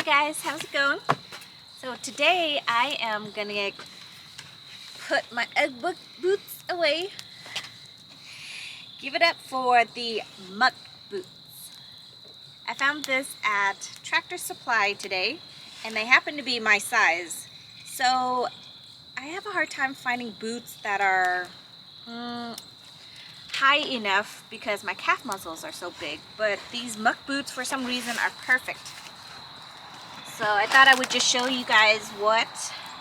guys, how's it going? So today I am gonna put my Ugg boots away. Give it up for the Muck boots. I found this at Tractor Supply today and they happen to be my size. So I have a hard time finding boots that are high enough because my calf muscles are so big, but these Muck boots for some reason are perfect. So I thought I would just show you guys what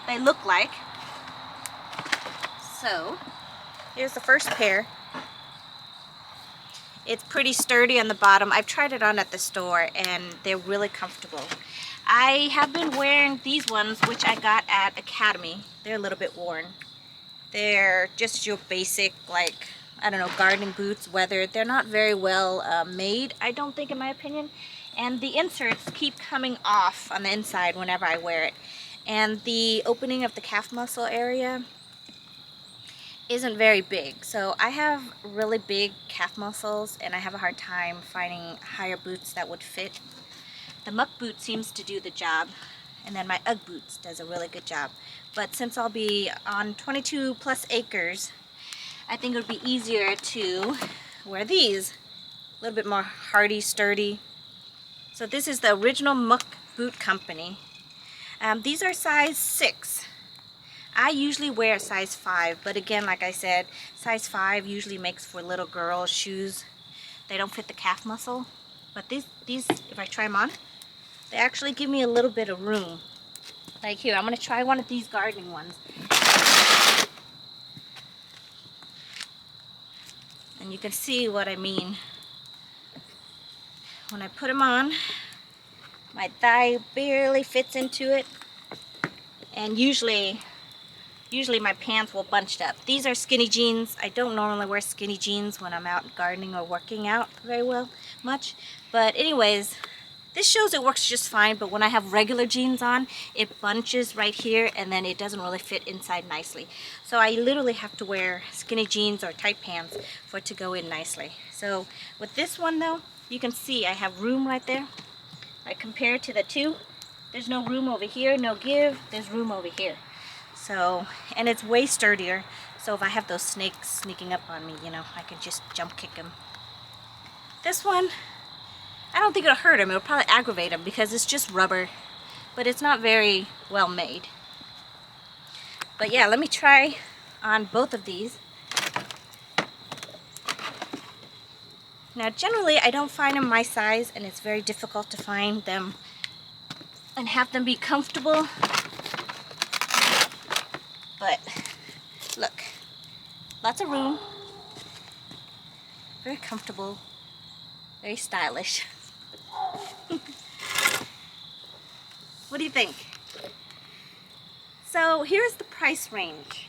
they look like. So here's the first pair. It's pretty sturdy on the bottom. I've tried it on at the store and they're really comfortable. I have been wearing these ones, which I got at Academy. They're a little bit worn. They're just your basic, like, I don't know, gardening boots, weathered. They're not very well made, I don't think, in my opinion. And the inserts keep coming off on the inside whenever I wear it. And the opening of the calf muscle area isn't very big. So I have really big calf muscles and I have a hard time finding higher boots that would fit. The Muck boot seems to do the job, and then my Ugg boots does a really good job. But since I'll be on 22 plus acres, I think it would be easier to wear these. A little bit more hardy, sturdy. So this is the original Muck boot company. These are size 6. I usually wear a size 5, but again, like I said, size 5 usually makes for little girl shoes. They don't fit the calf muscle. But these, if I try them on, they actually give me a little bit of room. Like here, I'm going to try one of these gardening ones. And you can see what I mean. When I put them on, my thigh barely fits into it, and usually my pants will bunch up. These are skinny jeans. I don't normally wear skinny jeans when I'm out gardening or working out very much, but anyways, this shows it works just fine. But when I have regular jeans on, it bunches right here and then it doesn't really fit inside nicely. So I literally have to wear skinny jeans or tight pants for it to go in nicely. So with this one though, you can see I have room right there. I compare it to the two. There's no room over here, no give. There's room over here. So, and it's way sturdier. So if I have those snakes sneaking up on me, you know, I can just jump kick them. This one, I don't think it'll hurt them. It'll probably aggravate them because it's just rubber. But it's not very well made. But yeah, let me try on both of these. Now generally I don't find them my size, and it's very difficult to find them and have them be comfortable. But look, lots of room, very comfortable, very stylish. What do you think? So here's the price range.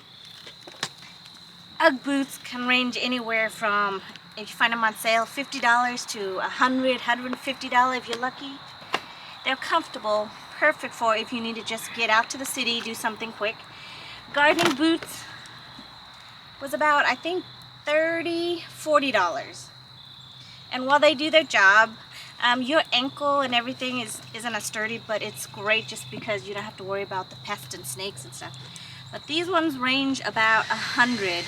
Ugg boots can range anywhere from, if you find them on sale, $50 to $100, $150 if you're lucky. They're comfortable, perfect for if you need to just get out to the city, do something quick. Gardening boots was about, I think, $30, $40. And while they do their job, your ankle and everything isn't as sturdy, but it's great just because you don't have to worry about the pests and snakes and stuff. But these ones range about $100.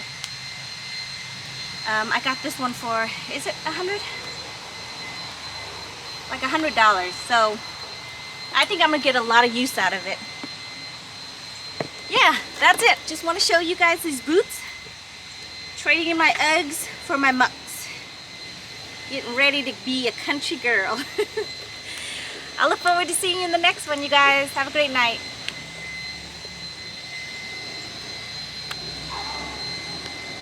I got this one for, is it $100? Like $100. So I think I'm gonna get a lot of use out of it. Yeah, that's it. Just want to show you guys these boots. Trading in my Uggs for my Mucks. Getting ready to be a country girl. I look forward to seeing you in the next one, you guys. Have a great night.